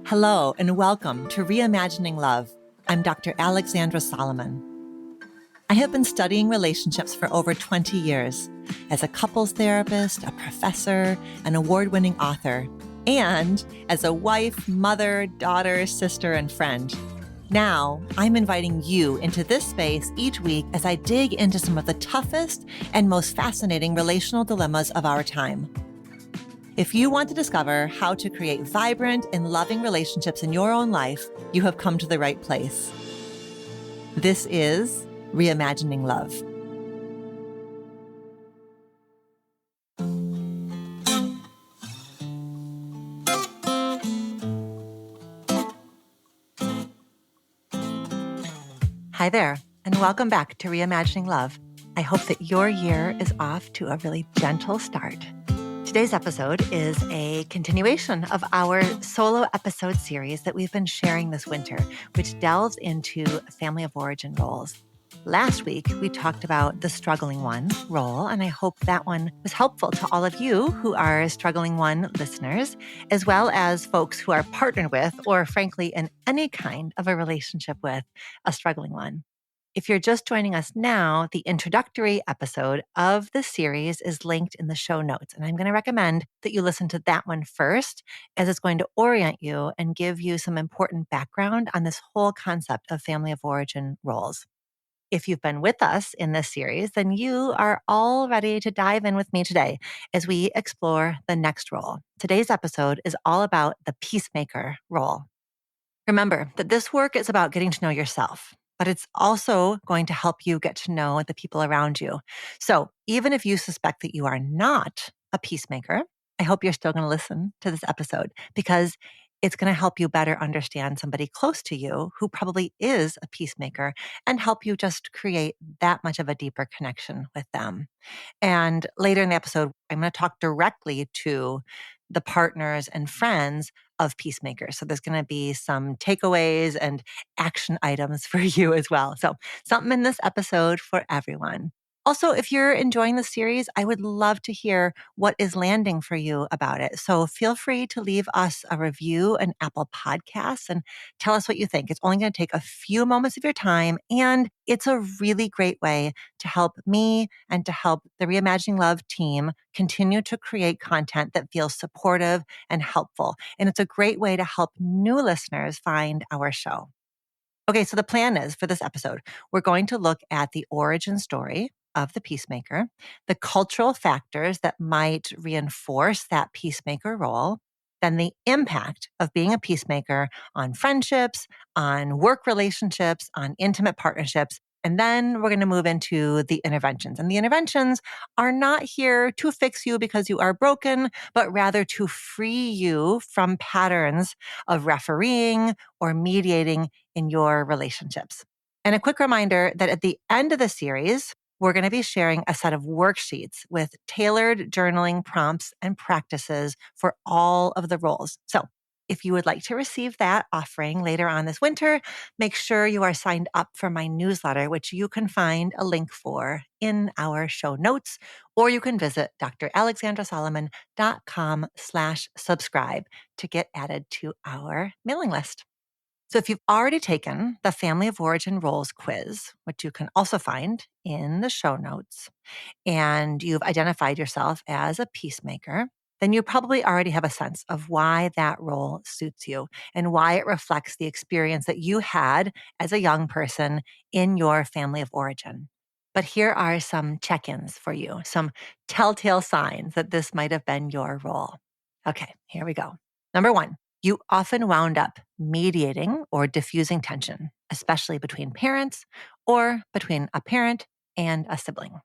Hello, and welcome to Reimagining Love. I'm Dr. Alexandra Solomon. I have been studying relationships for over 20 years as a couples therapist, a professor, an award-winning author, and as a wife, mother, daughter, sister, and friend. Now, I'm inviting you into this space each week as I dig into some of the toughest and most fascinating relational dilemmas of our time. If you want to discover how to create vibrant and loving relationships in your own life, you have come to the right place. This is Reimagining Love. Hi there, and welcome back to Reimagining Love. I hope that your year is off to a really gentle start. Today's episode is a continuation of our solo episode series that we've been sharing this winter, which delves into family of origin roles. Last week, we talked about the struggling one role, and I hope that one was helpful to all of you who are struggling one listeners, as well as folks who are partnered with, or frankly, in any kind of a relationship with a struggling one. If you're just joining us now, the introductory episode of the series is linked in the show notes, and I'm going to recommend that you listen to that one first, as it's going to orient you and give you some important background on this whole concept of family of origin roles. If you've been with us in this series, then you are all ready to dive in with me today as we explore the next role. Today's episode is all about the peacemaker role. Remember that this work is about getting to know yourself, but it's also going to help you get to know the people around you. So even if you suspect that you are not a peacemaker, I hope you're still going to listen to this episode, because it's going to help you better understand somebody close to you who probably is a peacemaker and help you just create that much of a deeper connection with them. And later in the episode, I'm going to talk directly to the partners and friends of peacemakers. So there's going to be some takeaways and action items for you as well. So something in this episode for everyone. Also, if you're enjoying the series, I would love to hear what is landing for you about it. So feel free to leave us a review on Apple Podcasts and tell us what you think. It's only going to take a few moments of your time, and it's a really great way to help me and to help the Reimagining Love team continue to create content that feels supportive and helpful. And it's a great way to help new listeners find our show. Okay, so the plan is for this episode, we're going to look at the origin story of the peacemaker, the cultural factors that might reinforce that peacemaker role, then the impact of being a peacemaker on friendships, on work relationships, on intimate partnerships. And then we're going to move into the interventions. And the interventions are not here to fix you because you are broken, but rather to free you from patterns of refereeing or mediating in your relationships. And a quick reminder that at the end of the series, we're going to be sharing a set of worksheets with tailored journaling prompts and practices for all of the roles. So if you would like to receive that offering later on this winter, make sure you are signed up for my newsletter, which you can find a link for in our show notes, or you can visit dralexandrasolomon.com/subscribe to get added to our mailing list. So if you've already taken the Family of Origin Roles quiz, which you can also find in the show notes, and you've identified yourself as a peacemaker, then you probably already have a sense of why that role suits you and why it reflects the experience that you had as a young person in your family of origin. But here are some check-ins for you, some telltale signs that this might have been your role. Okay, here we go. Number one, you often wound up mediating or diffusing tension, especially between parents or between a parent and a sibling.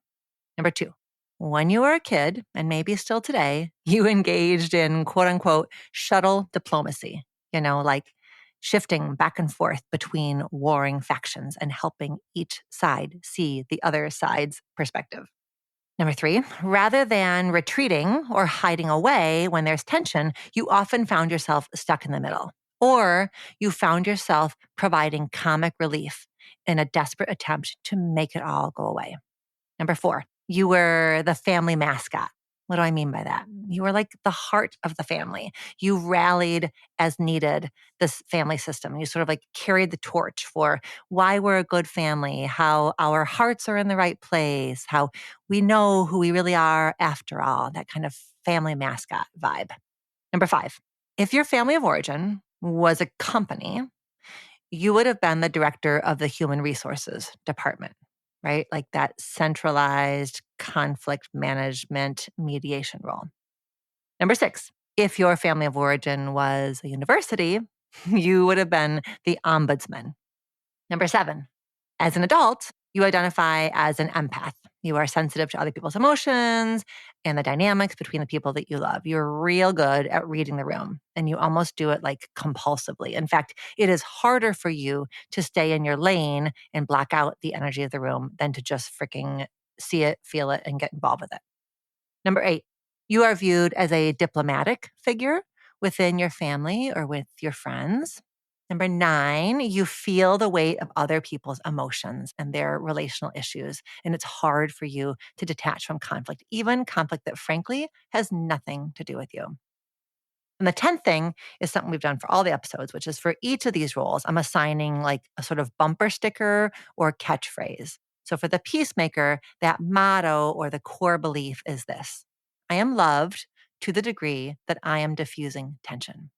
Number two, when you were a kid, and maybe still today, you engaged in quote unquote shuttle diplomacy, like shifting back and forth between warring factions and helping each side see the other side's perspective. Number three, rather than retreating or hiding away when there's tension, you often found yourself stuck in the middle, or you found yourself providing comic relief in a desperate attempt to make it all go away. Number four, You were the family mascot. What do I mean by that? You were like the heart of the family. You rallied as needed this family system. You sort of like carried the torch for why we're a good family, how our hearts are in the right place, how we know who we really are after all, that kind of family mascot vibe. Number 5, if your family of origin was a company, you would have been the director of the human resources department, right? Like that centralized conflict management mediation role. Number 6, if your family of origin was a university, you would have been the ombudsman. Number 7, as an adult, you identify as an empath. You are sensitive to other people's emotions and the dynamics between the people that you love. You're real good at reading the room, and you almost do it like compulsively. In fact, it is harder for you to stay in your lane and block out the energy of the room than to just freaking see it, feel it, and get involved with it. Number 8, you are viewed as a diplomatic figure within your family or with your friends. Number 9, you feel the weight of other people's emotions and their relational issues. And it's hard for you to detach from conflict, even conflict that frankly has nothing to do with you. And the 10th thing is something we've done for all the episodes, which is for each of these roles, I'm assigning like a sort of bumper sticker or catchphrase. So for the peacemaker, that motto or the core belief is this: I am loved to the degree that I am diffusing tension.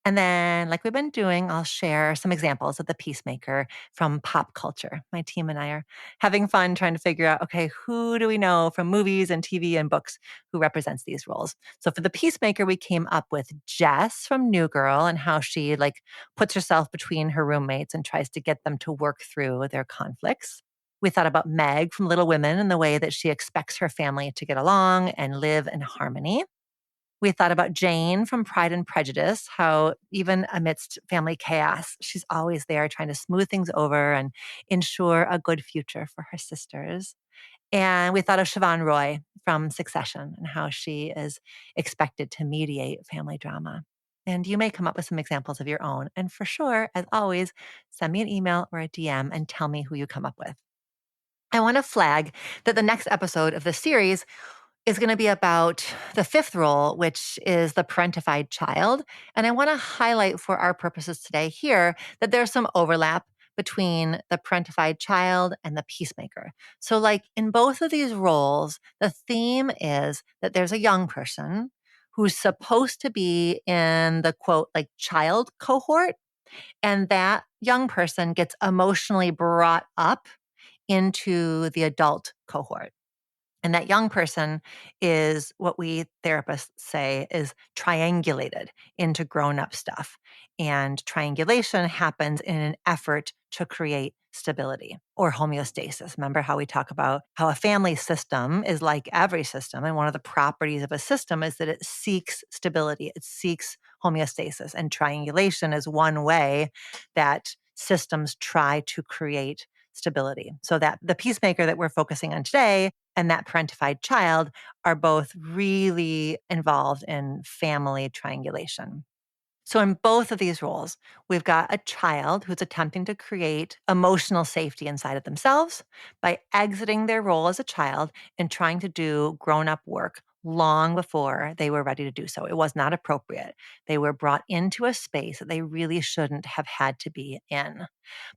And then, like we've been doing, I'll share some examples of the peacemaker from pop culture. My team and I are having fun trying to figure out, okay, who do we know from movies and TV and books who represents these roles? So for the peacemaker, we came up with Jess from New Girl and how she like puts herself between her roommates and tries to get them to work through their conflicts. We thought about Meg from Little Women and the way that she expects her family to get along and live in harmony. We thought about Jane from Pride and Prejudice, how even amidst family chaos, she's always there trying to smooth things over and ensure a good future for her sisters. And we thought of Siobhan Roy from Succession and how she is expected to mediate family drama. And you may come up with some examples of your own. And for sure, as always, send me an email or a DM and tell me who you come up with. I want to flag that the next episode of the series is going to be about the 5th role, which is the parentified child. And I want to highlight for our purposes today here that there's some overlap between the parentified child and the peacemaker. So like in both of these roles, the theme is that there's a young person who's supposed to be in the quote, like child cohort. And that young person gets emotionally brought up into the adult cohort. And that young person is what we therapists say is triangulated into grown up stuff. And triangulation happens in an effort to create stability or homeostasis. Remember how we talk about how a family system is like every system. And one of the properties of a system is that it seeks stability, it seeks homeostasis. And triangulation is one way that systems try to create stability. So that the peacemaker that we're focusing on today and that parentified child are both really involved in family triangulation. So in both of these roles, we've got a child who's attempting to create emotional safety inside of themselves by exiting their role as a child and trying to do grown-up work long before they were ready to do so. It was not appropriate. They were brought into a space that they really shouldn't have had to be in.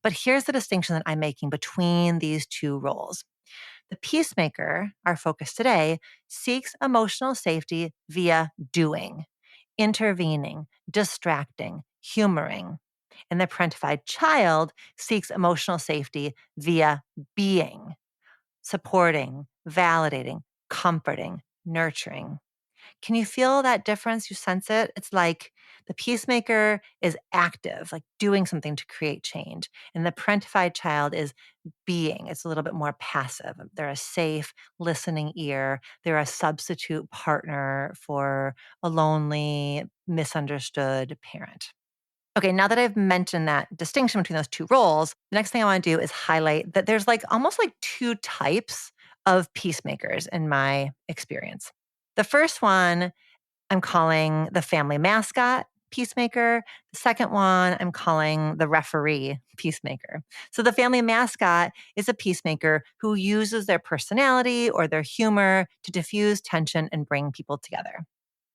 But here's the distinction that I'm making between these two roles. The peacemaker, our focus today, seeks emotional safety via doing, intervening, distracting, humoring. And the parentified child seeks emotional safety via being, supporting, validating, comforting, nurturing. Can you feel that difference? You sense it? It's like the peacemaker is active, like doing something to create change. And the parentified child is being. It's a little bit more passive. They're a safe listening ear. They're a substitute partner for a lonely, misunderstood parent. Okay, now that I've mentioned that distinction between those two roles, the next thing I want to do is highlight that there's like almost like two types of peacemakers in my experience. The first one I'm calling the family mascot peacemaker. The second one I'm calling the referee peacemaker. So the family mascot is a peacemaker who uses their personality or their humor to diffuse tension and bring people together.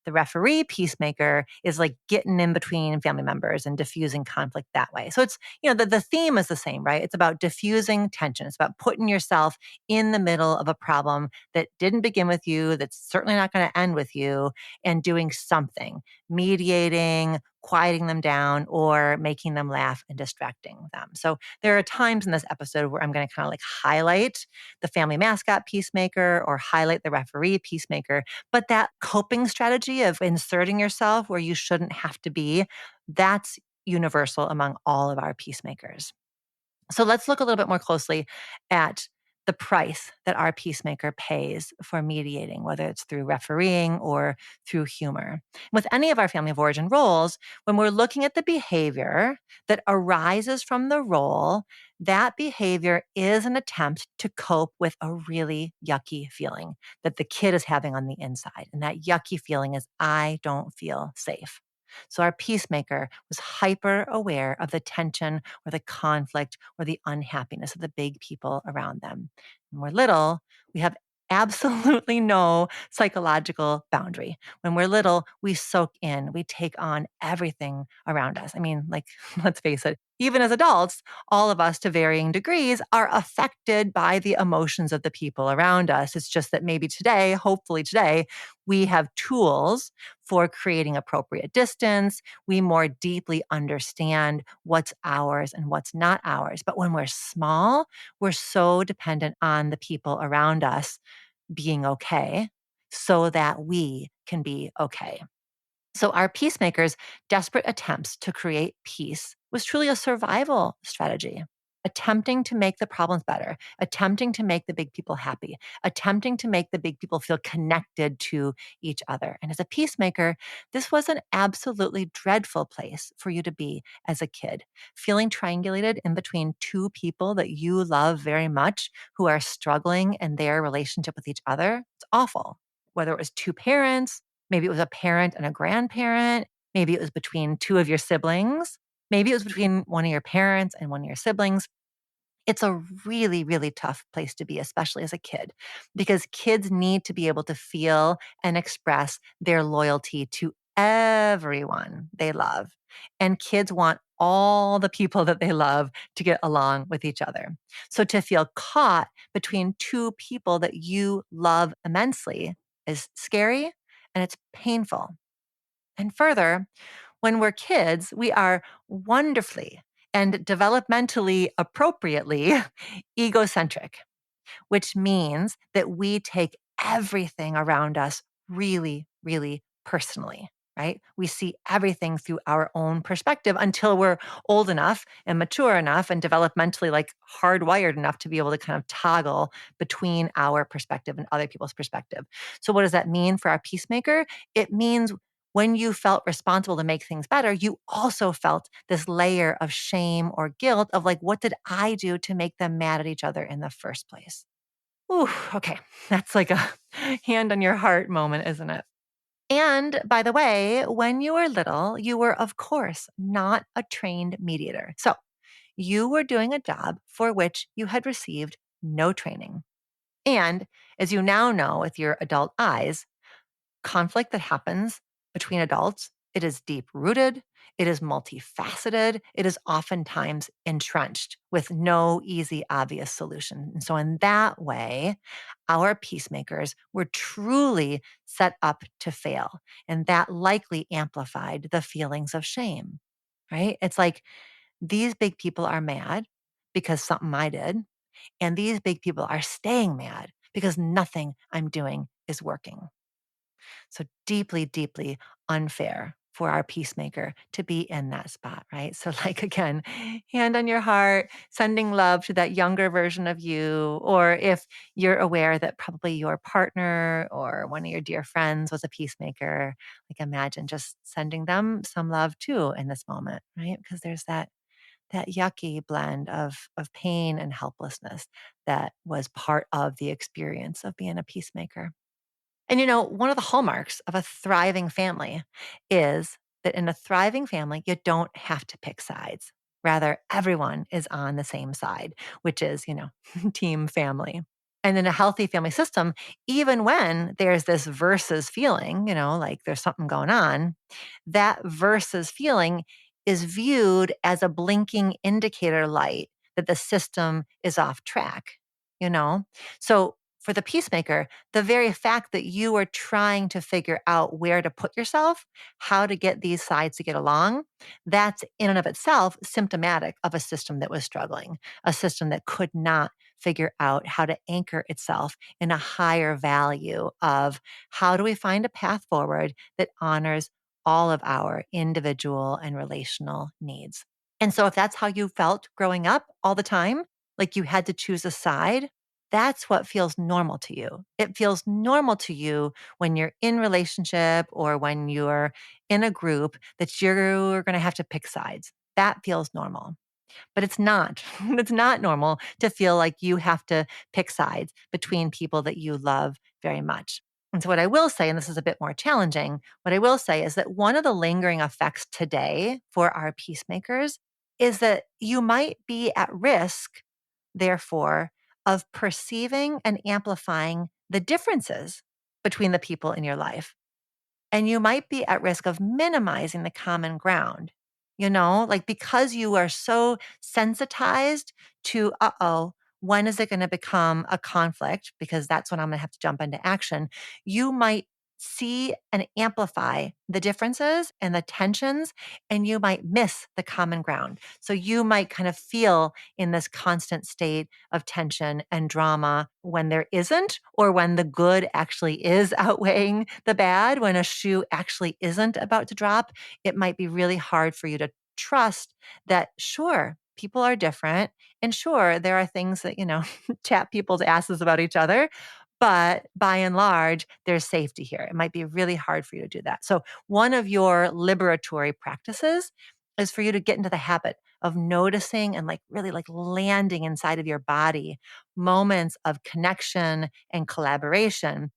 The referee peacemaker is like getting in between family members and diffusing conflict that way. So it's, the theme is the same, right? It's about diffusing tension. It's about putting yourself in the middle of a problem that didn't begin with you, that's certainly not going to end with you, and doing something, mediating, quieting them down, or making them laugh and distracting them. So there are times in this episode where I'm going to kind of like highlight the family mascot peacemaker or highlight the referee peacemaker. But that coping strategy of inserting yourself where you shouldn't have to be, that's universal among all of our peacemakers. So let's look a little bit more closely at the price that our peacemaker pays for mediating, whether it's through refereeing or through humor. With any of our family of origin roles, when we're looking at the behavior that arises from the role, that behavior is an attempt to cope with a really yucky feeling that the kid is having on the inside. And that yucky feeling is, I don't feel safe. So our peacemaker was hyper aware of the tension or the conflict or the unhappiness of the big people around them. When we're little, we have absolutely no psychological boundary. When we're little, we soak in, we take on everything around us. I mean, like, let's face it, even as adults, all of us to varying degrees are affected by the emotions of the people around us. It's just that maybe today, hopefully today, we have tools for creating appropriate distance. We more deeply understand what's ours and what's not ours. But when we're small, we're so dependent on the people around us being okay so that we can be okay. So our peacemakers' desperate attempts to create peace was truly a survival strategy, attempting to make the problems better, attempting to make the big people happy, attempting to make the big people feel connected to each other. And as a peacemaker, this was an absolutely dreadful place for you to be as a kid, feeling triangulated in between two people that you love very much who are struggling in their relationship with each other. It's awful. Whether it was two parents, maybe it was a parent and a grandparent. Maybe it was between two of your siblings. Maybe it was between one of your parents and one of your siblings. It's a really, really tough place to be, especially as a kid, because kids need to be able to feel and express their loyalty to everyone they love. And kids want all the people that they love to get along with each other. So to feel caught between two people that you love immensely is scary and it's painful. And further, when we're kids, we are wonderfully and developmentally appropriately egocentric, which means that we take everything around us really, really personally, right? We see everything through our own perspective until we're old enough and mature enough and developmentally like hardwired enough to be able to kind of toggle between our perspective and other people's perspective. So what does that mean for our peacemaker? It means when you felt responsible to make things better, you also felt this layer of shame or guilt of like, what did I do to make them mad at each other in the first place? Ooh, okay. That's like a hand on your heart moment, isn't it? And by the way, when you were little, you were, of course, not a trained mediator. So you were doing a job for which you had received no training. And as you now know with your adult eyes, conflict that happens between adults, it is deep rooted, it is multifaceted, it is oftentimes entrenched with no easy, obvious solution. And so, in that way, our peacemakers were truly set up to fail. And that likely amplified the feelings of shame, right? It's like these big people are mad because something I did, and these big people are staying mad because nothing I'm doing is working. So deeply, deeply unfair for our peacemaker to be in that spot, right? So, like, again, hand on your heart, sending love to that younger version of you. Or if you're aware that probably your partner or one of your dear friends was a peacemaker, like, imagine just sending them some love too in this moment, right? Because there's that yucky blend of pain and helplessness that was part of the experience of being a peacemaker. And one of the hallmarks of a thriving family is that in a thriving family, you don't have to pick sides. Rather, everyone is on the same side, which is, team family. And in a healthy family system, even when there's this versus feeling, like there's something going on, that versus feeling is viewed as a blinking indicator light that the system is off track, you know? So for the peacemaker, the very fact that you are trying to figure out where to put yourself, how to get these sides to get along, that's in and of itself symptomatic of a system that was struggling, a system that could not figure out how to anchor itself in a higher value of how do we find a path forward that honors all of our individual and relational needs. And so, if that's how you felt growing up all the time, like you had to choose a side, that's what feels normal to you. It feels normal to you when you're in relationship or when you're in a group that you're going to have to pick sides. That feels normal. But it's not. It's not normal to feel like you have to pick sides between people that you love very much. And so, what I will say, and this is a bit more challenging, what I will say is that one of the lingering effects today for our peacemakers is that you might be at risk, therefore, of perceiving and amplifying the differences between the people in your life. And you might be at risk of minimizing the common ground, like because you are so sensitized to, when is it going to become a conflict? Because that's when I'm going to have to jump into action. You might see and amplify the differences and the tensions, and you might miss the common ground. So you might kind of feel in this constant state of tension and drama when there isn't, or when the good actually is outweighing the bad, when a shoe actually isn't about to drop. It might be really hard for you to trust that, sure, people are different. And sure, there are things that, chat people's asses about each other. But by and large, there's safety here. It might be really hard for you to do that. So, one of your liberatory practices is for you to get into the habit of noticing and like really like landing inside of your body moments of connection and collaboration,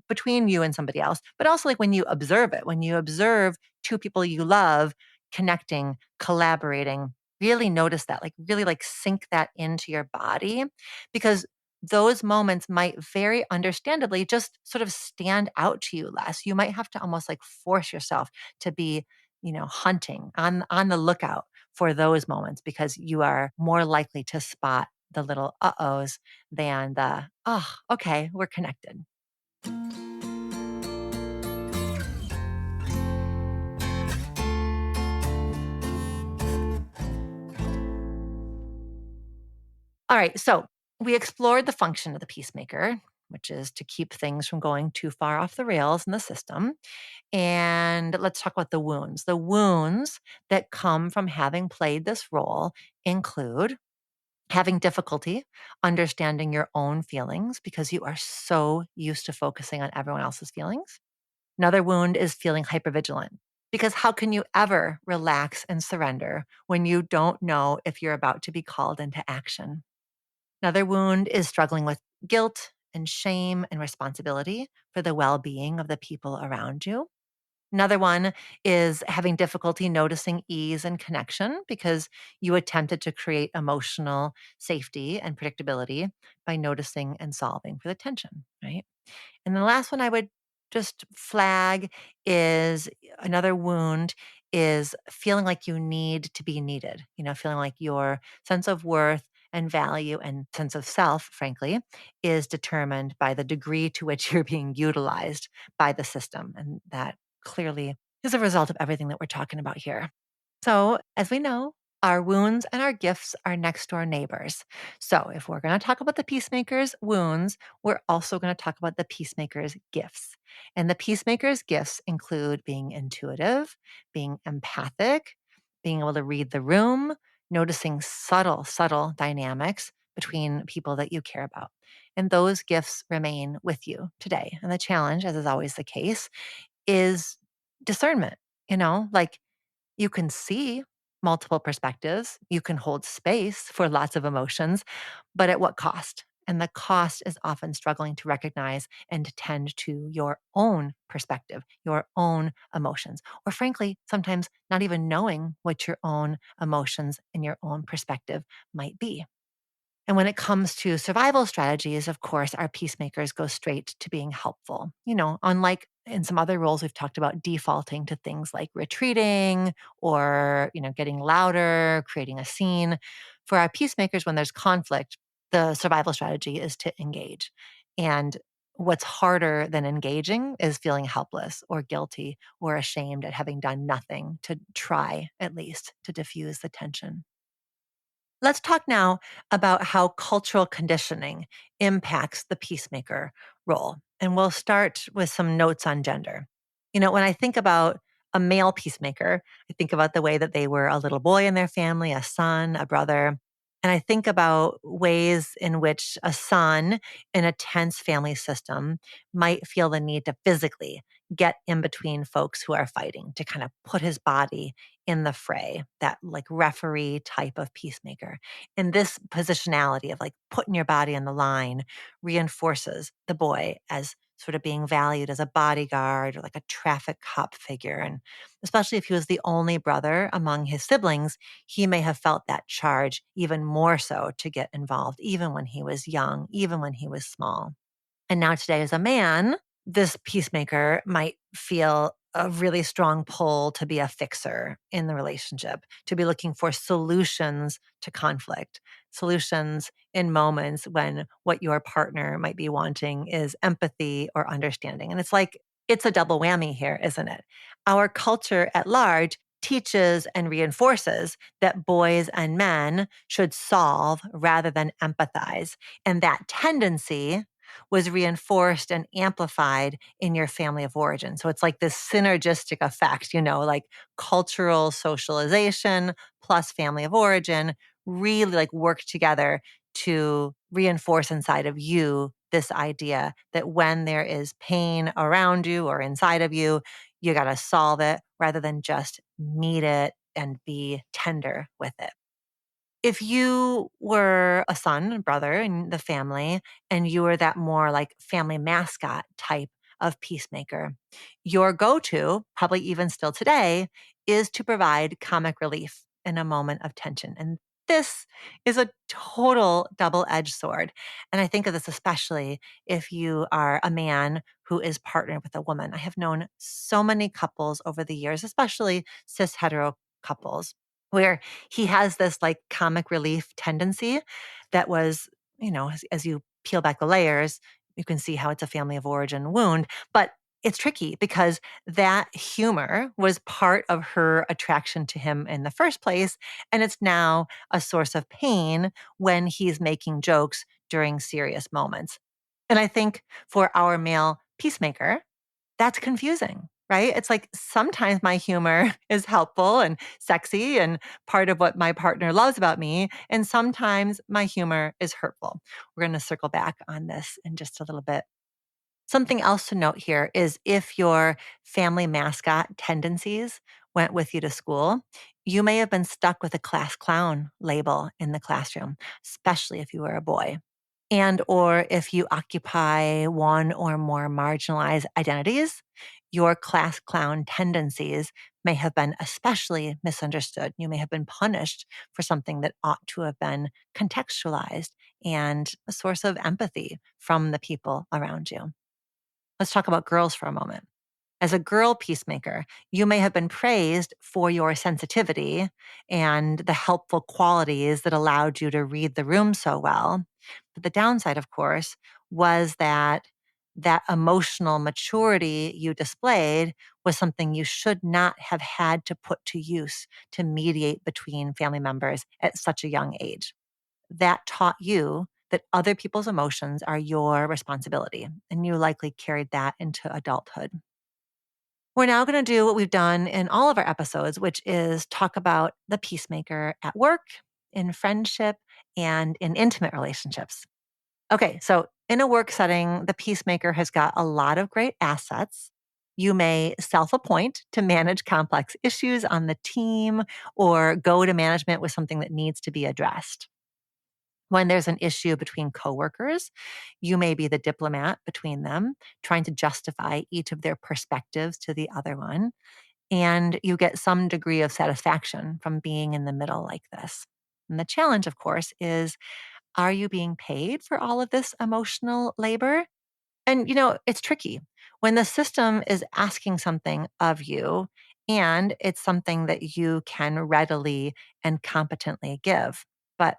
between you and somebody else, but also like when you observe it, when you observe two people you love connecting, collaborating, really notice that, like really like sink that into your body, because those moments might very understandably just sort of stand out to you less. You might have to almost like force yourself to be, hunting on the lookout for those moments, because you are more likely to spot the little uh-ohs than the, oh, okay, we're connected. All right, so we explored the function of the peacemaker, which is to keep things from going too far off the rails in the system. And let's talk about the wounds. The wounds that come from having played this role include having difficulty understanding your own feelings because you are so used to focusing on everyone else's feelings. Another wound is feeling hypervigilant, because how can you ever relax and surrender when you don't know if you're about to be called into action? Another wound is struggling with guilt and shame and responsibility for the well being of the people around you. Another one is having difficulty noticing ease and connection because you attempted to create emotional safety and predictability by noticing and solving for the tension, right? And the last one I would just flag is another wound is feeling like you need to be needed, feeling like your sense of worth and value and sense of self, frankly, is determined by the degree to which you're being utilized by the system. And that clearly is a result of everything that we're talking about here. So, as we know, our wounds and our gifts are next door neighbors. So, if we're going to talk about the peacemaker's wounds, we're also going to talk about the peacemaker's gifts. And the peacemaker's gifts include being intuitive, being empathic, being able to read the room, noticing subtle dynamics between people that you care about. And those gifts remain with you today. And the challenge, as is always the case, is discernment, like you can see multiple perspectives, you can hold space for lots of emotions, but at what cost? And the cost is often struggling to recognize and to tend to your own perspective, your own emotions, or frankly, sometimes not even knowing what your own emotions and your own perspective might be. And when it comes to survival strategies, of course, our peacemakers go straight to being helpful. Unlike in some other roles, we've talked about defaulting to things like retreating or, getting louder, creating a scene. For our peacemakers, when there's conflict, the survival strategy is to engage. And what's harder than engaging is feeling helpless or guilty or ashamed at having done nothing to try, at least, to diffuse the tension. Let's talk now about how cultural conditioning impacts the peacemaker role. And we'll start with some notes on gender. When I think about a male peacemaker, I think about the way that they were a little boy in their family, a son, a brother. And I think about ways in which a son in a tense family system might feel the need to physically get in between folks who are fighting, to kind of put his body in the fray, that like referee type of peacemaker. And this positionality of like putting your body on the line reinforces the boy as sort of being valued as a bodyguard or like a traffic cop figure. And especially if he was the only brother among his siblings, he may have felt that charge even more so to get involved, even when he was young, even when he was small. And now today as a man, this peacemaker might feel a really strong pull to be a fixer in the relationship, to be looking for solutions to conflict, solutions in moments when what your partner might be wanting is empathy or understanding. And it's like, it's a double whammy here, isn't it? Our culture at large teaches and reinforces that boys and men should solve rather than empathize. And that tendency was reinforced and amplified in your family of origin. So it's like this synergistic effect, like cultural socialization plus family of origin really like work together to reinforce inside of you this idea that when there is pain around you or inside of you, you got to solve it rather than just meet it and be tender with it. If you were a son, brother in the family, and you were that more like family mascot type of peacemaker, your go-to, probably even still today, is to provide comic relief in a moment of tension. And this is a total double-edged sword. And I think of this especially if you are a man who is partnered with a woman. I have known so many couples over the years, especially cis hetero couples, where he has this like comic relief tendency that was, as you peel back the layers, you can see how it's a family of origin wound. But it's tricky because that humor was part of her attraction to him in the first place. And it's now a source of pain when he's making jokes during serious moments. And I think for our male peacemaker, that's confusing, right? It's like sometimes my humor is helpful and sexy and part of what my partner loves about me. And sometimes my humor is hurtful. We're going to circle back on this in just a little bit. Something else to note here is if your family mascot tendencies went with you to school, you may have been stuck with a class clown label in the classroom, especially if you were a boy. And or if you occupy one or more marginalized identities, your class clown tendencies may have been especially misunderstood. You may have been punished for something that ought to have been contextualized and a source of empathy from the people around you. Let's talk about girls for a moment. As a girl peacemaker, you may have been praised for your sensitivity and the helpful qualities that allowed you to read the room so well. But the downside, of course, was that emotional maturity you displayed was something you should not have had to put to use to mediate between family members at such a young age. That taught you that other people's emotions are your responsibility, and you likely carried that into adulthood. We're now going to do what we've done in all of our episodes, which is talk about the peacemaker at work, in friendship, and in intimate relationships. Okay, so in a work setting, the peacemaker has got a lot of great assets. You may self appoint to manage complex issues on the team or go to management with something that needs to be addressed. When there's an issue between coworkers, you may be the diplomat between them, trying to justify each of their perspectives to the other one. And you get some degree of satisfaction from being in the middle like this. And the challenge, of course, is, are you being paid for all of this emotional labor? And, it's tricky when the system is asking something of you and it's something that you can readily and competently give, but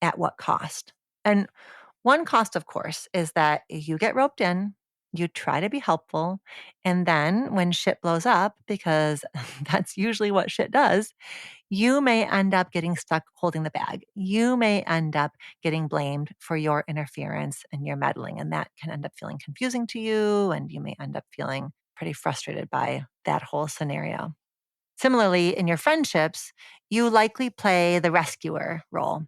at what cost? And one cost, of course, is that you get roped in, you try to be helpful, and then when shit blows up, because that's usually what shit does, you may end up getting stuck holding the bag. You may end up getting blamed for your interference and your meddling, and that can end up feeling confusing to you, and you may end up feeling pretty frustrated by that whole scenario. Similarly, in your friendships, you likely play the rescuer role.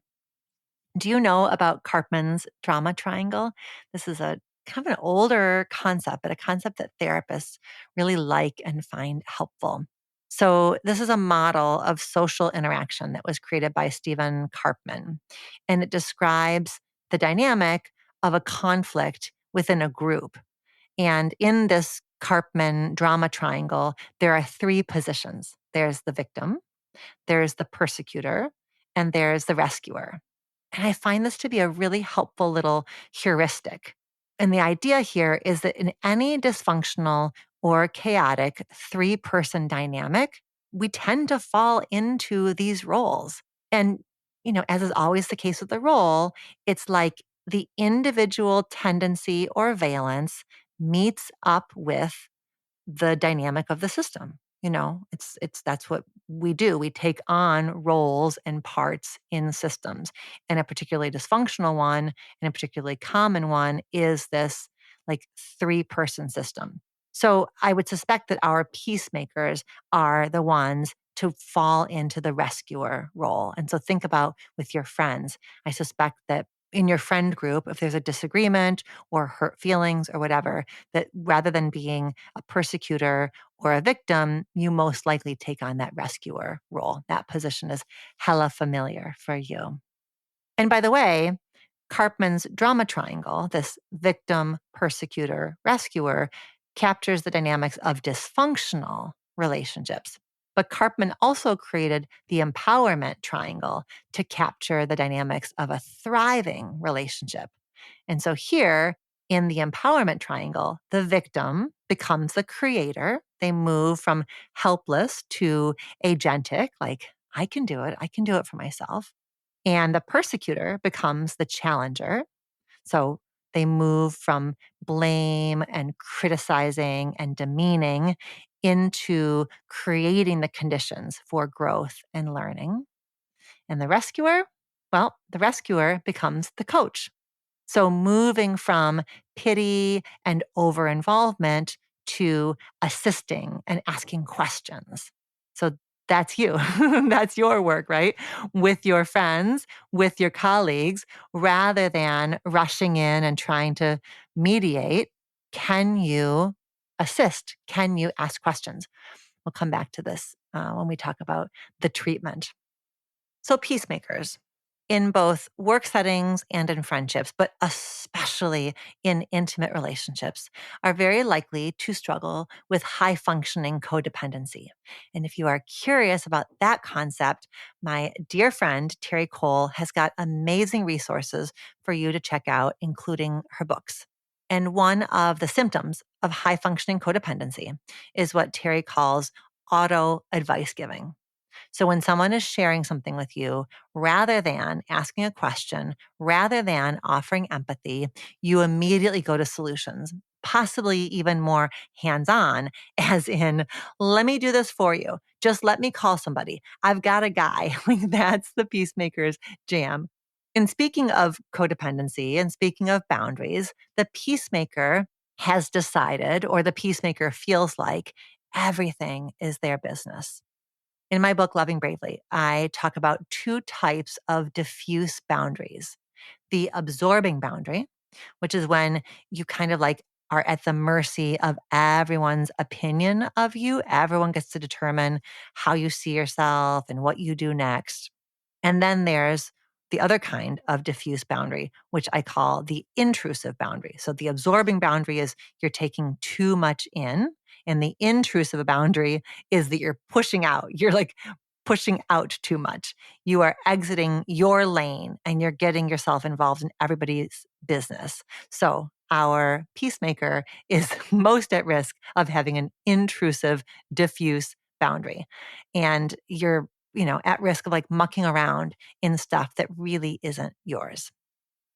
Do you know about Karpman's drama triangle? This is a kind of an older concept, but a concept that therapists really like and find helpful. So, this is a model of social interaction that was created by Stephen Karpman, and it describes the dynamic of a conflict within a group. And in this Karpman drama triangle, there are three positions: there's the victim, there's the persecutor, and there's the rescuer. And I find this to be a really helpful little heuristic. And the idea here is that in any dysfunctional or chaotic three-person dynamic, we tend to fall into these roles. And, as is always the case with the role, it's like the individual tendency or valence meets up with the dynamic of the system. It's that's what we do. We take on roles and parts in systems. And a particularly dysfunctional one and a particularly common one is this like three-person system. So I would suspect that our peacemakers are the ones to fall into the rescuer role. And so think about with your friends. I suspect that in your friend group, if there's a disagreement or hurt feelings or whatever, that rather than being a persecutor or a victim, you most likely take on that rescuer role. That position is hella familiar for you. And by the way, Karpman's drama triangle, this victim, persecutor, rescuer, captures the dynamics of dysfunctional relationships. But Karpman also created the empowerment triangle to capture the dynamics of a thriving relationship. And so here in the empowerment triangle, the victim becomes the creator. They move from helpless to agentic, like, I can do it for myself. And the persecutor becomes the challenger. So they move from blame and criticizing and demeaning into creating the conditions for growth and learning. And the rescuer, well, the rescuer becomes the coach. So moving from pity and over involvement to assisting and asking questions. So that's you. That's your work, right? With your friends, with your colleagues, rather than rushing in and trying to mediate. Can you assist? Can you ask questions? We'll come back to this when we talk about the treatment. So, peacemakers in both work settings and in friendships, but especially in intimate relationships, are very likely to struggle with high functioning codependency. And if you are curious about that concept, my dear friend Terry Cole has got amazing resources for you to check out, including her books. And one of the symptoms of high functioning codependency is what Terry calls auto advice giving. So when someone is sharing something with you, rather than asking a question, rather than offering empathy, you immediately go to solutions, possibly even more hands-on, as in, let me do this for you. Just let me call somebody. I've got a guy. Like, that's the peacemaker's jam. And speaking of codependency and speaking of boundaries, the peacemaker has decided, or the peacemaker feels like, everything is their business. In my book, Loving Bravely, I talk about two types of diffuse boundaries: the absorbing boundary, which is when you kind of like are at the mercy of everyone's opinion of you. Everyone gets to determine how you see yourself and what you do next. And then there's the other kind of diffuse boundary, which I call the intrusive boundary. So the absorbing boundary is you're taking too much in, and the intrusive boundary is that you're pushing out. You're like pushing out too much. You are exiting your lane and you're getting yourself involved in everybody's business. So our peacemaker is most at risk of having an intrusive, diffuse boundary. And you're, at risk of like mucking around in stuff that really isn't yours.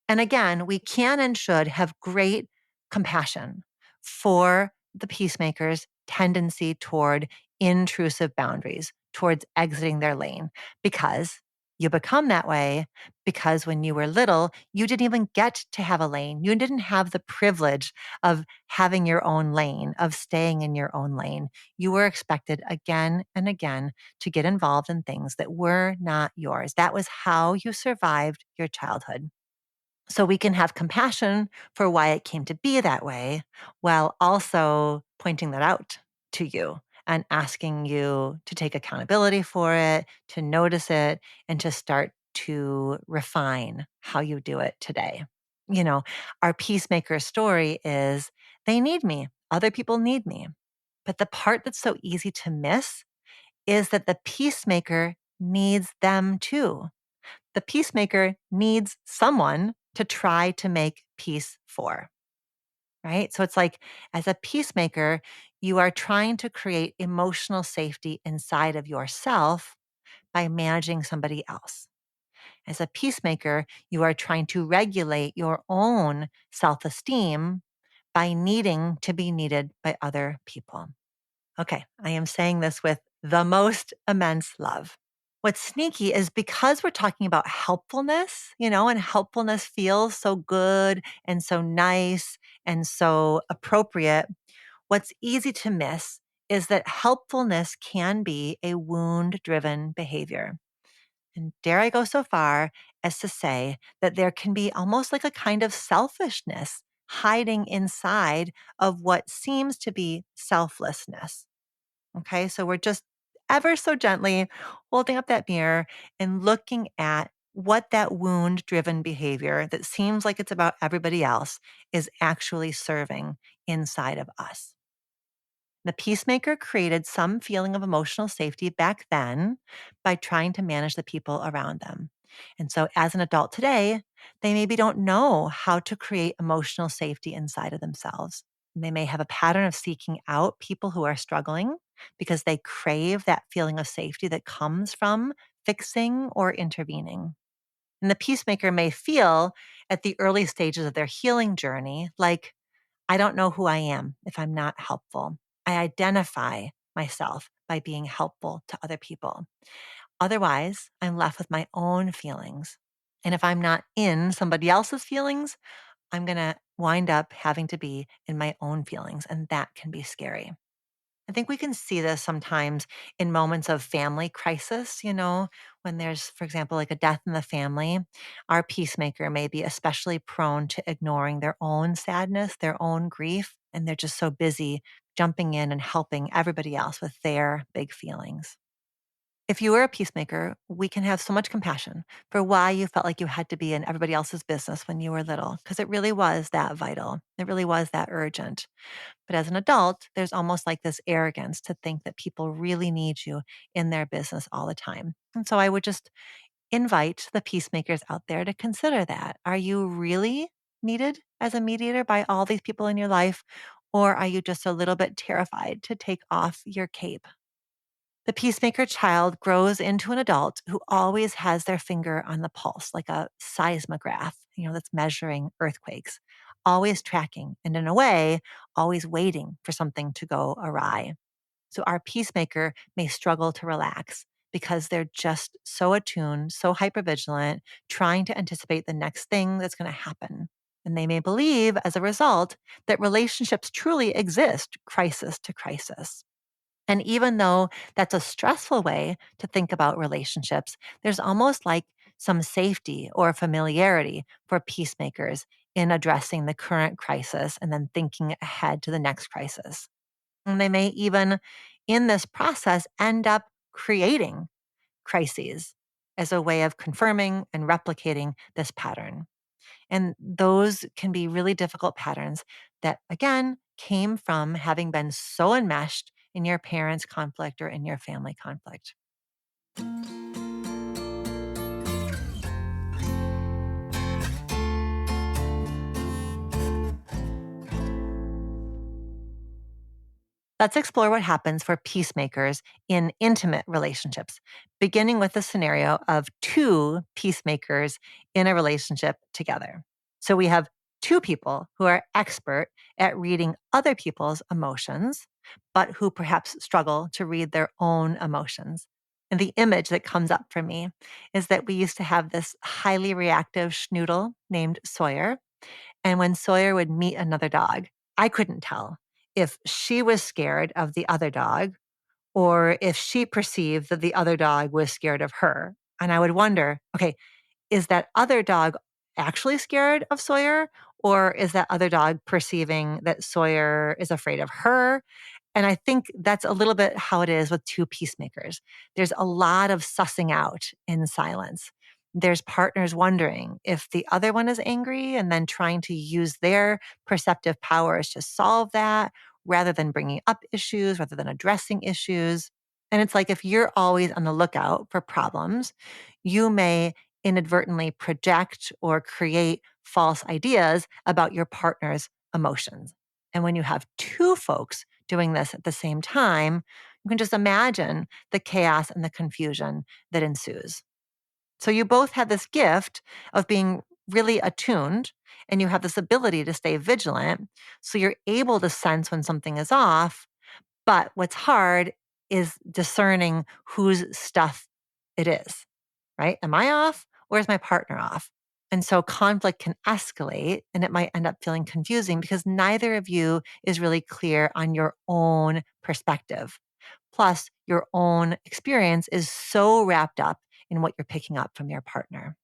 And again, we can and should have great compassion for the peacemaker's tendency toward intrusive boundaries, towards exiting their lane, because you become that way because when you were little, you didn't even get to have a lane. You didn't have the privilege of having your own lane, of staying in your own lane. You were expected again and again to get involved in things that were not yours. That was how you survived your childhood. So we can have compassion for why it came to be that way, while also pointing that out to you and asking you to take accountability for it, to notice it, and to start to refine how you do it today. Our peacemaker story is they need me. Other people need me. But the part that's so easy to miss is that the peacemaker needs them too. The peacemaker needs someone to try to make peace for, right? So it's like, as a peacemaker, you are trying to create emotional safety inside of yourself by managing somebody else. As a peacemaker, you are trying to regulate your own self esteem by needing to be needed by other people. Okay, I am saying this with the most immense love. What's sneaky is because we're talking about helpfulness, and helpfulness feels so good and so nice and so appropriate. What's easy to miss is that helpfulness can be a wound driven behavior. And dare I go so far as to say that there can be almost like a kind of selfishness hiding inside of what seems to be selflessness. Okay, so we're just ever so gently holding up that mirror and looking at what that wound driven behavior that seems like it's about everybody else is actually serving inside of us. The peacemaker created some feeling of emotional safety back then by trying to manage the people around them. And so, as an adult today, they maybe don't know how to create emotional safety inside of themselves. They may have a pattern of seeking out people who are struggling because they crave that feeling of safety that comes from fixing or intervening. And the peacemaker may feel at the early stages of their healing journey like, I don't know who I am if I'm not helpful. I identify myself by being helpful to other people. Otherwise, I'm left with my own feelings. And if I'm not in somebody else's feelings, I'm going to wind up having to be in my own feelings. And that can be scary. I think we can see this sometimes in moments of family crisis, when there's, for example, like a death in the family. Our peacemaker may be especially prone to ignoring their own sadness, their own grief, and they're just so busy jumping in and helping everybody else with their big feelings. If you were a peacemaker, we can have so much compassion for why you felt like you had to be in everybody else's business when you were little, because it really was that vital. It really was that urgent. But as an adult, there's almost like this arrogance to think that people really need you in their business all the time. And so I would just invite the peacemakers out there to consider that. Are you really needed as a mediator by all these people in your life? Or are you just a little bit terrified to take off your cape? The peacemaker child grows into an adult who always has their finger on the pulse, like a seismograph, that's measuring earthquakes, always tracking, and in a way, always waiting for something to go awry. So our peacemaker may struggle to relax because they're just so attuned, so hypervigilant, trying to anticipate the next thing that's going to happen. And they may believe, as a result, that relationships truly exist crisis to crisis. And even though that's a stressful way to think about relationships, there's almost like some safety or familiarity for peacemakers in addressing the current crisis and then thinking ahead to the next crisis. And they may even, in this process, end up creating crises as a way of confirming and replicating this pattern. And those can be really difficult patterns that, again, came from having been so enmeshed in your parents' conflict or in your family conflict. Let's explore what happens for peacemakers in intimate relationships, beginning with the scenario of two peacemakers in a relationship together. So we have two people who are expert at reading other people's emotions, but who perhaps struggle to read their own emotions. And the image that comes up for me is that we used to have this highly reactive schnoodle named Sawyer. And when Sawyer would meet another dog, I couldn't tell if she was scared of the other dog or if she perceived that the other dog was scared of her. And I would wonder, okay, is that other dog actually scared of Sawyer? Or is that other dog perceiving that Sawyer is afraid of her? And I think that's a little bit how it is with two peacemakers. There's a lot of sussing out in silence. There's partners wondering if the other one is angry and then trying to use their perceptive powers to solve that rather than bringing up issues, rather than addressing issues. And it's like if you're always on the lookout for problems, you may inadvertently project or create false ideas about your partner's emotions. And when you have two folks doing this at the same time, you can just imagine the chaos and the confusion that ensues. So you both have this gift of being really attuned and you have this ability to stay vigilant. So you're able to sense when something is off. But what's hard is discerning whose stuff it is, right? Am I off or is my partner off? And so conflict can escalate and it might end up feeling confusing because neither of you is really clear on your own perspective. Plus, your own experience is so wrapped up in what you're picking up from your partner.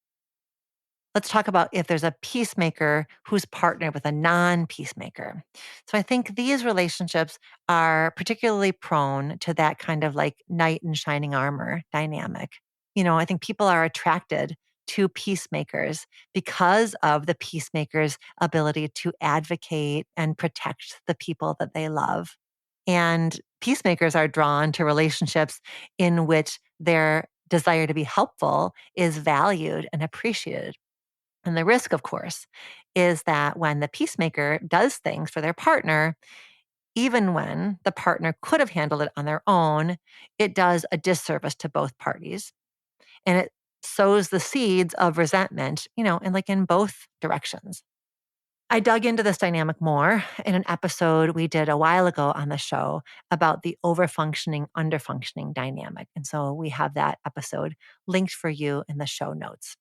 Let's talk about if there's a peacemaker who's partnered with a non peacemaker. So I think these relationships are particularly prone to that kind of like knight in shining armor dynamic. I think people are attracted to peacemakers because of the peacemaker's ability to advocate and protect the people that they love. And peacemakers are drawn to relationships in which their desire to be helpful is valued and appreciated. And the risk, of course, is that when the peacemaker does things for their partner, even when the partner could have handled it on their own, it does a disservice to both parties. And it sows the seeds of resentment, and like in both directions. I dug into this dynamic more in an episode we did a while ago on the show about the overfunctioning, underfunctioning dynamic. And so we have that episode linked for you in the show notes.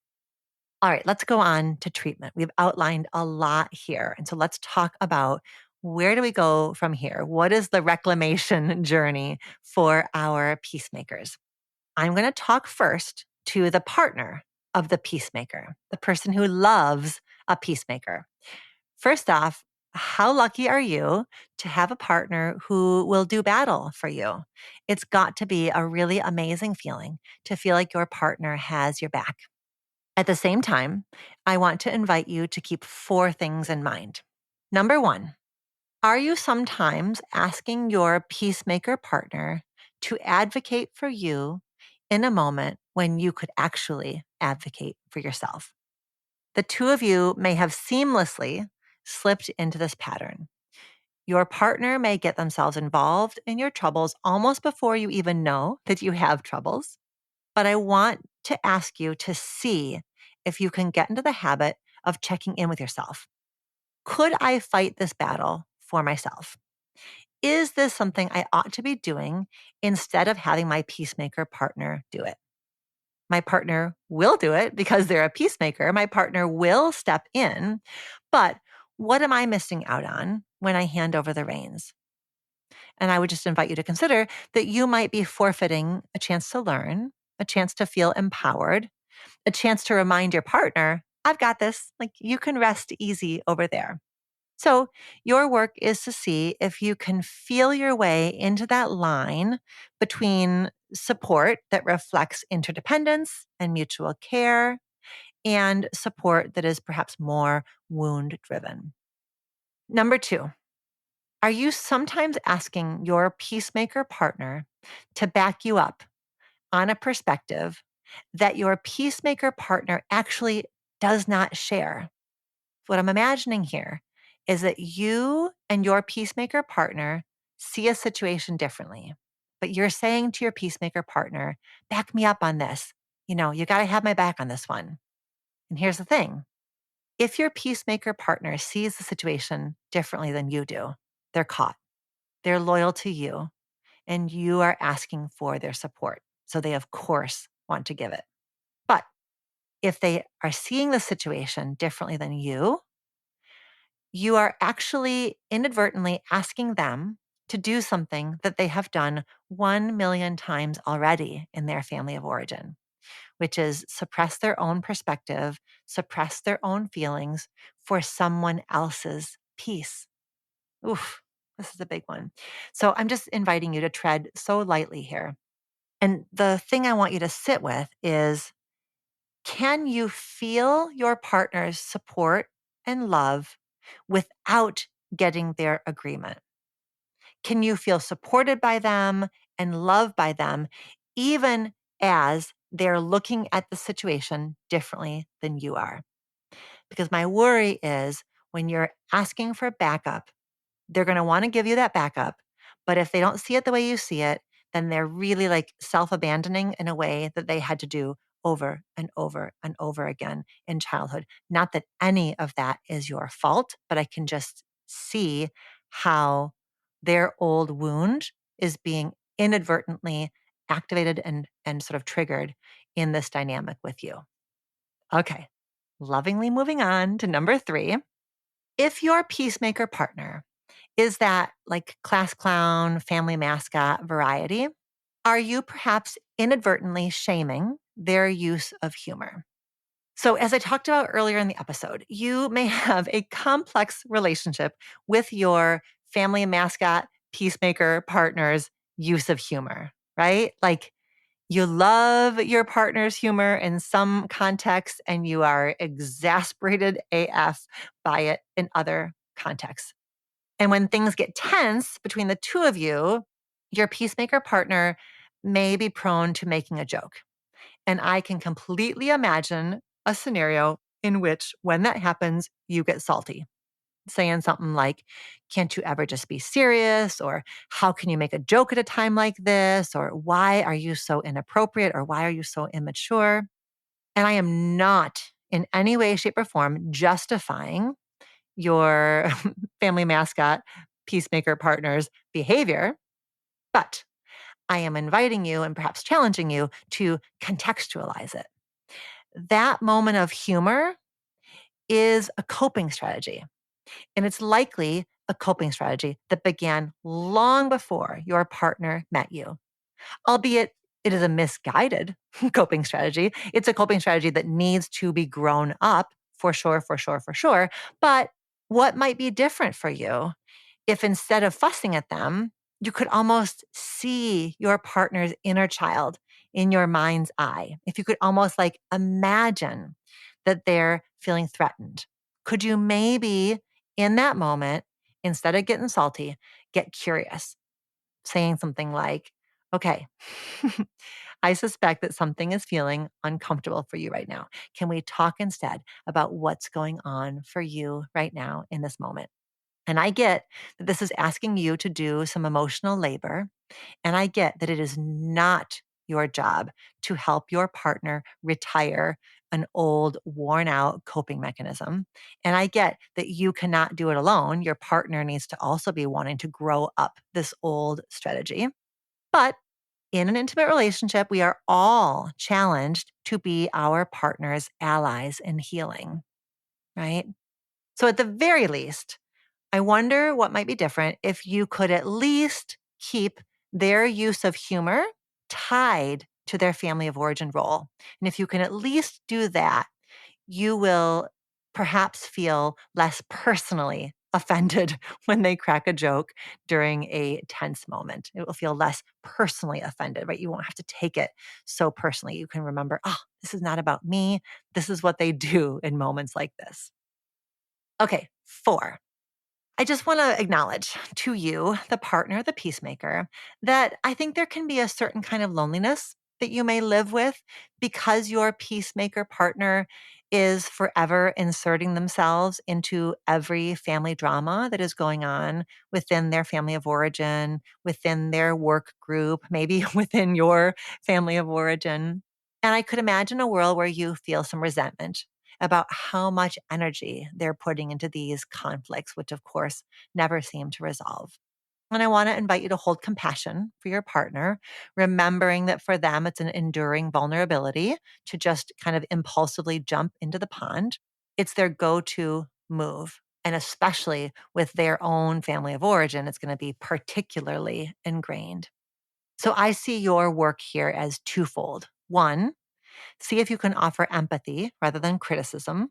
All right, let's go on to treatment. We've outlined a lot here. And so let's talk about where do we go from here? What is the reclamation journey for our peacemakers? I'm going to talk first to the partner of the peacemaker, the person who loves a peacemaker. First off, how lucky are you to have a partner who will do battle for you? It's got to be a really amazing feeling to feel like your partner has your back. At the same time, I want to invite you to keep four things in mind. Number one, are you sometimes asking your peacemaker partner to advocate for you in a moment when you could actually advocate for yourself? The two of you may have seamlessly slipped into this pattern. Your partner may get themselves involved in your troubles almost before you even know that you have troubles. But I want to ask you to see if you can get into the habit of checking in with yourself. Could I fight this battle for myself? Is this something I ought to be doing instead of having my peacemaker partner do it? My partner will do it because they're a peacemaker. My partner will step in. But what am I missing out on when I hand over the reins? And I would just invite you to consider that you might be forfeiting a chance to learn, a chance to feel empowered, a chance to remind your partner, I've got this. Like you can rest easy over there. So, your work is to see if you can feel your way into that line between support that reflects interdependence and mutual care and support that is perhaps more wound driven. Number two, are you sometimes asking your peacemaker partner to back you up on a perspective that your peacemaker partner actually does not share? What I'm imagining here is that you and your peacemaker partner see a situation differently, but you're saying to your peacemaker partner, back me up on this. You got to have my back on this one. And here's the thing, if your peacemaker partner sees the situation differently than you do, they're caught. They're loyal to you, and you are asking for their support. So they, of course, want to give it. But if they are seeing the situation differently than you are actually inadvertently asking them to do something that they have done 1 million times already in their family of origin, which is suppress their own perspective, suppress their own feelings for someone else's peace. Oof, this is a big one. So I'm just inviting you to tread so lightly here. And the thing I want you to sit with is, can you feel your partner's support and love without getting their agreement? Can you feel supported by them and loved by them, even as they're looking at the situation differently than you are? Because my worry is when you're asking for backup, they're going to want to give you that backup. But if they don't see it the way you see it, then they're really like self-abandoning in a way that they had to do over and over and over again in childhood. Not that any of that is your fault, but I can just see how their old wound is being inadvertently activated and sort of triggered in this dynamic with you. Okay, lovingly moving on to number three. If your peacemaker partner is that like class clown, family mascot variety, are you perhaps inadvertently shaming their use of humor? So, as I talked about earlier in the episode, you may have a complex relationship with your family mascot, peacemaker partner's use of humor, right? Like you love your partner's humor in some contexts and you are exasperated AF by it in other contexts. And when things get tense between the two of you, your peacemaker partner may be prone to making a joke. And I can completely imagine a scenario in which, when that happens, you get salty, saying something like, can't you ever just be serious? Or how can you make a joke at a time like this? Or why are you so inappropriate? Or why are you so immature? And I am not in any way, shape, or form justifying your family mascot, peacemaker partner's behavior, but I am inviting you and perhaps challenging you to contextualize it. That moment of humor is a coping strategy, and it's likely a coping strategy that began long before your partner met you, albeit it is a misguided coping strategy. It's a coping strategy that needs to be grown up for sure, for sure, for sure. But what might be different for you if instead of fussing at them, you could almost see your partner's inner child in your mind's eye? If you could almost like imagine that they're feeling threatened, could you maybe in that moment, instead of getting salty, get curious, saying something like, okay, I suspect that something is feeling uncomfortable for you right now. Can we talk instead about what's going on for you right now in this moment? And I get that this is asking you to do some emotional labor. And I get that it is not your job to help your partner retire an old, worn out coping mechanism. And I get that you cannot do it alone. Your partner needs to also be wanting to grow up this old strategy. But in an intimate relationship, we are all challenged to be our partner's allies in healing, right? So at the very least, I wonder what might be different if you could at least keep their use of humor tied to their family of origin role. And if you can at least do that, you will perhaps feel less personally offended when they crack a joke during a tense moment. It will feel less personally offended, right? You won't have to take it so personally. You can remember, oh, this is not about me. This is what they do in moments like this. Okay, 4. I just want to acknowledge to you, the partner, the peacemaker, that I think there can be a certain kind of loneliness that you may live with because your peacemaker partner is forever inserting themselves into every family drama that is going on within their family of origin, within their work group, maybe within your family of origin. And I could imagine a world where you feel some resentment about how much energy they're putting into these conflicts, which of course never seem to resolve. And I want to invite you to hold compassion for your partner, remembering that for them, it's an enduring vulnerability to just kind of impulsively jump into the pond. It's their go to move. And especially with their own family of origin, it's going to be particularly ingrained. So I see your work here as twofold. One, see if you can offer empathy rather than criticism,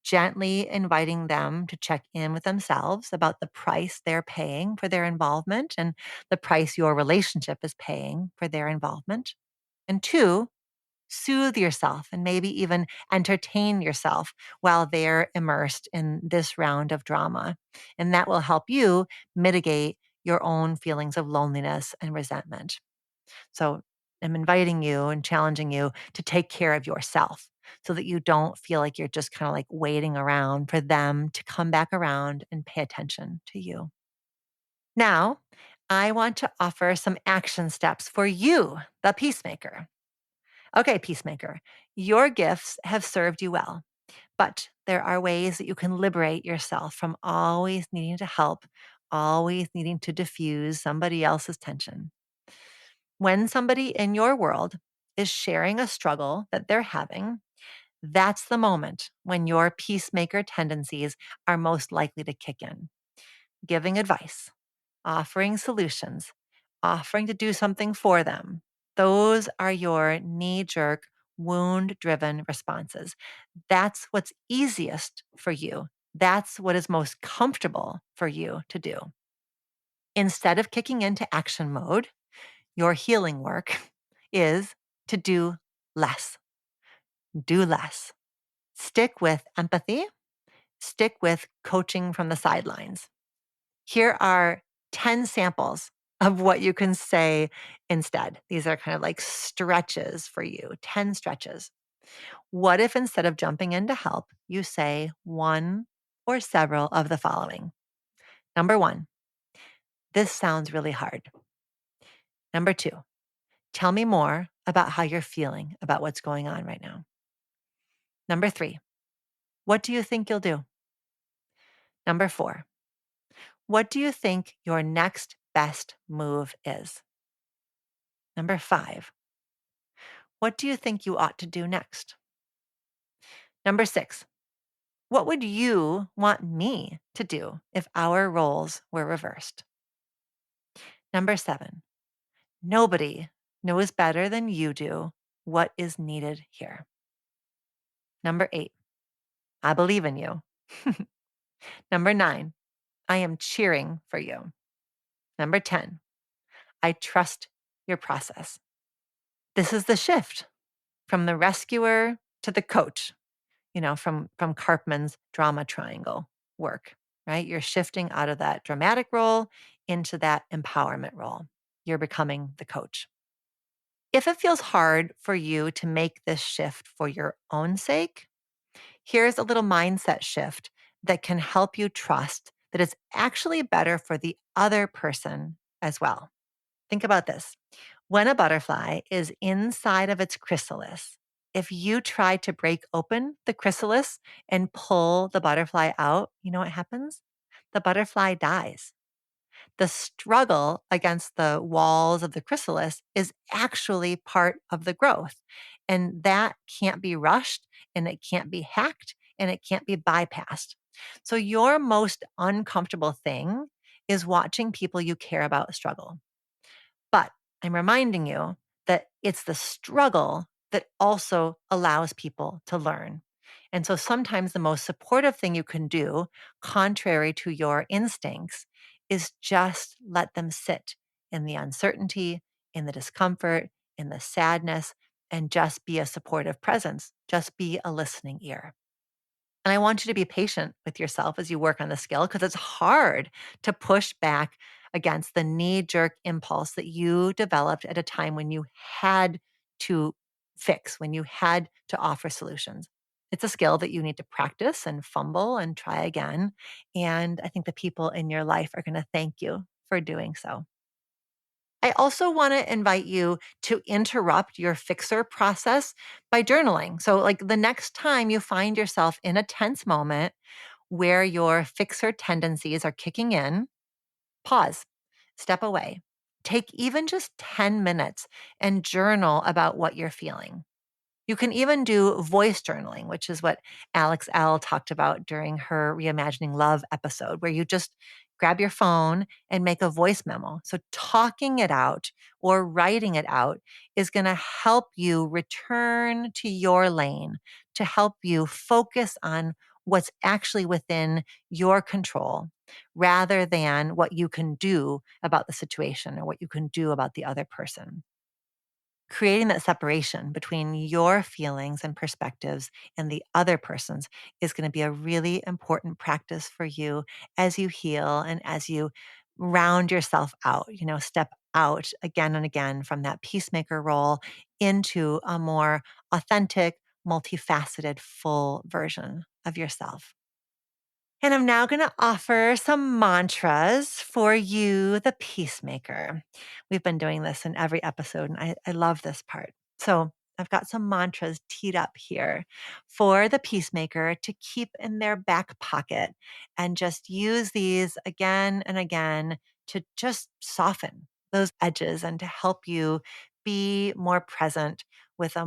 gently inviting them to check in with themselves about the price they're paying for their involvement and the price your relationship is paying for their involvement. And 2, soothe yourself and maybe even entertain yourself while they're immersed in this round of drama. And that will help you mitigate your own feelings of loneliness and resentment. So I'm inviting you and challenging you to take care of yourself so that you don't feel like you're just kind of like waiting around for them to come back around and pay attention to you. Now, I want to offer some action steps for you, the peacemaker. Okay, peacemaker, your gifts have served you well, but there are ways that you can liberate yourself from always needing to help, always needing to diffuse somebody else's tension. When somebody in your world is sharing a struggle that they're having, that's the moment when your peacemaker tendencies are most likely to kick in. Giving advice, offering solutions, offering to do something for them. Those are your knee jerk, wound driven responses. That's what's easiest for you. That's what is most comfortable for you to do. Instead of kicking into action mode, your healing work is to do less. Do less. Stick with empathy. Stick with coaching from the sidelines. Here are 10 samples of what you can say instead. These are kind of like stretches for you, 10 stretches. What if instead of jumping in to help, you say one or several of the following? Number 1, this sounds really hard. Number 2, tell me more about how you're feeling about what's going on right now. Number 3, what do you think you'll do? Number 4, what do you think your next best move is? Number 5, what do you think you ought to do next? Number 6, what would you want me to do if our roles were reversed? Number 7, nobody knows better than you do what is needed here. Number 8, I believe in you. Number 9, I am cheering for you. Number 10, I trust your process. This is the shift from the rescuer to the coach, from Karpman's drama triangle work, right? You're shifting out of that dramatic role into that empowerment role. You're becoming the coach. If it feels hard for you to make this shift for your own sake, here's a little mindset shift that can help you trust that it's actually better for the other person as well. Think about this. When a butterfly is inside of its chrysalis, if you try to break open the chrysalis and pull the butterfly out, you know what happens? The butterfly dies. The struggle against the walls of the chrysalis is actually part of the growth. And that can't be rushed and it can't be hacked and it can't be bypassed. So, your most uncomfortable thing is watching people you care about struggle. But I'm reminding you that it's the struggle that also allows people to learn. And so sometimes the most supportive thing you can do, contrary to your instincts, is just let them sit in the uncertainty, in the discomfort, in the sadness, and just be a supportive presence. Just be a listening ear. And I want you to be patient with yourself as you work on the skill because it's hard to push back against the knee jerk impulse that you developed at a time when you had to fix, when you had to offer solutions. It's a skill that you need to practice and fumble and try again. And I think the people in your life are going to thank you for doing so. I also want to invite you to interrupt your fixer process by journaling. So, like the next time you find yourself in a tense moment where your fixer tendencies are kicking in, pause, step away, take even just 10 minutes and journal about what you're feeling. You can even do voice journaling, which is what Alex L. talked about during her Reimagining Love episode, where you just grab your phone and make a voice memo. So talking it out or writing it out is going to help you return to your lane, to help you focus on what's actually within your control rather than what you can do about the situation or what you can do about the other person. Creating that separation between your feelings and perspectives and the other person's is going to be a really important practice for you as you heal and as you round yourself out, step out again and again from that peacemaker role into a more authentic, multifaceted, full version of yourself. And I'm now going to offer some mantras for you, the peacemaker. We've been doing this in every episode, and I love this part. So I've got some mantras teed up here for the peacemaker to keep in their back pocket and just use these again and again to just soften those edges and to help you be more present with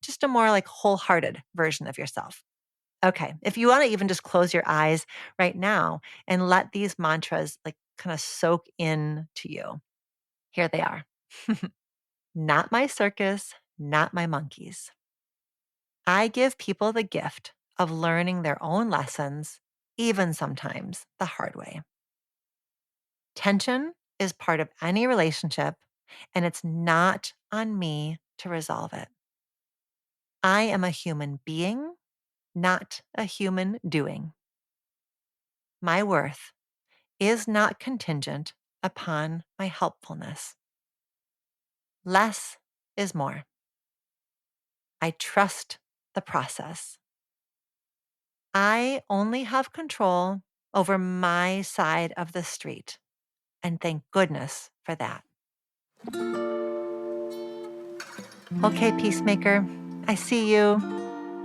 just a more like wholehearted version of yourself. Okay. If you want to even just close your eyes right now and let these mantras like kind of soak in to you. Here they are. Not my circus, not my monkeys. I give people the gift of learning their own lessons, even sometimes the hard way. Tension is part of any relationship, and it's not on me to resolve it. I am a human being, not a human doing. My worth is not contingent upon my helpfulness. Less is more. I trust the process. I only have control over my side of the street, and thank goodness for that. Okay, Peacemaker, I see you.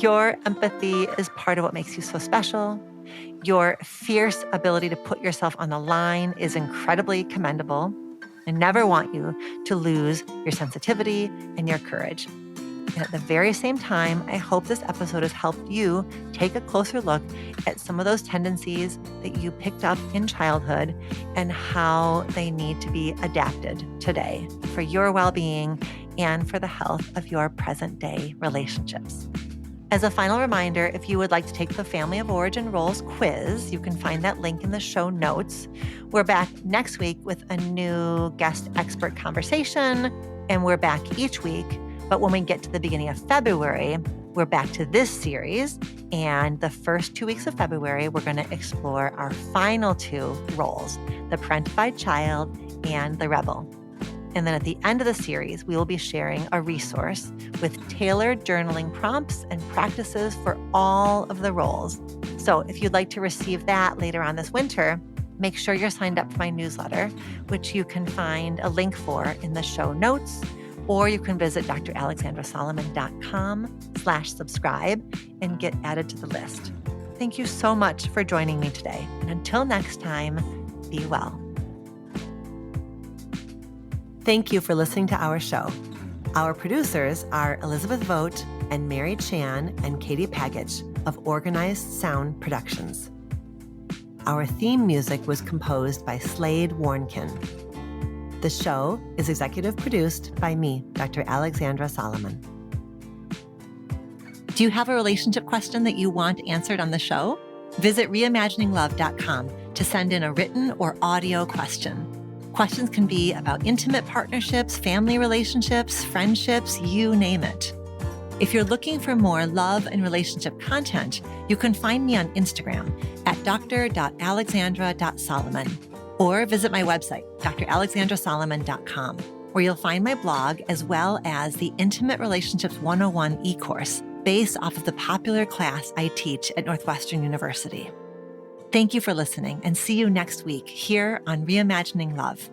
Your empathy is part of what makes you so special. Your fierce ability to put yourself on the line is incredibly commendable. I never want you to lose your sensitivity and your courage. And at the very same time, I hope this episode has helped you take a closer look at some of those tendencies that you picked up in childhood and how they need to be adapted today for your well-being and for the health of your present-day relationships. As a final reminder, if you would like to take the Family of Origin Roles quiz, you can find that link in the show notes. We're back next week with a new guest expert conversation, and we're back each week. But when we get to the beginning of February, we're back to this series. And the first 2 weeks of February, we're going to explore our final two roles, the parentified child and the rebel. And then at the end of the series, we will be sharing a resource with tailored journaling prompts and practices for all of the roles. So if you'd like to receive that later on this winter, make sure you're signed up for my newsletter, which you can find a link for in the show notes, or you can visit dralexandrasolomon.com/subscribe and get added to the list. Thank you so much for joining me today. And until next time, be well. Thank you for listening to our show. Our producers are Elizabeth Vogt and Mary Chan and Katie Pagich of Organized Sound Productions. Our theme music was composed by Slade Warnkin. The show is executive produced by me, Dr. Alexandra Solomon. Do you have a relationship question that you want answered on the show? Visit reimagininglove.com to send in a written or audio question. Questions can be about intimate partnerships, family relationships, friendships, you name it. If you're looking for more love and relationship content, you can find me on Instagram at dr.alexandra.solomon or visit my website, dralexandrasolomon.com, where you'll find my blog as well as the Intimate Relationships 101 e-course based off of the popular class I teach at Northwestern University. Thank you for listening and see you next week here on Reimagining Love.